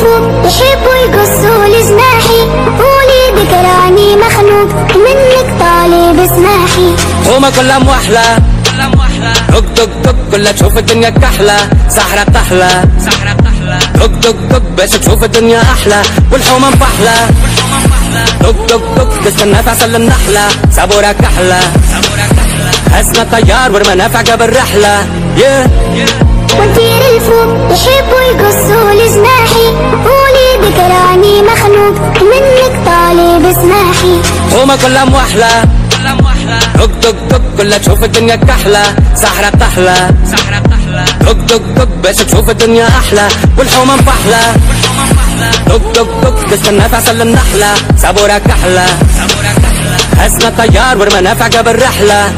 الفوق يحبوا يقصوا لي جناحي، قولي ذكراني مخنوق منك طالب اسماحي. حومة كلها موحلة دق دق دق كلها تشوف الدنيا كحلة، سحرة بتحلى دق دق دق باش تشوف الدنيا أحلى، والحومة مفحلة دق دق دق تستنى في عسل النحلة، سابورة كحلة هزنا الطيار والمنافع قبل رحلة. ونطير الفوق يحبوا يقصوا لي جناحي، قولي ذكراني مخنوق منك طالب اسماحي. حومة كلها موحلة دق دق دق كلها تشوف الدنيا كحلة، سحرة بتحلى دق دق دق باش تشوف الدنيا أحلى، والحومة مفحلة دق دق دق تستنى في عسل النحلة، سابورة كحلة هزنا الطيار والمنافع قبل رحلة.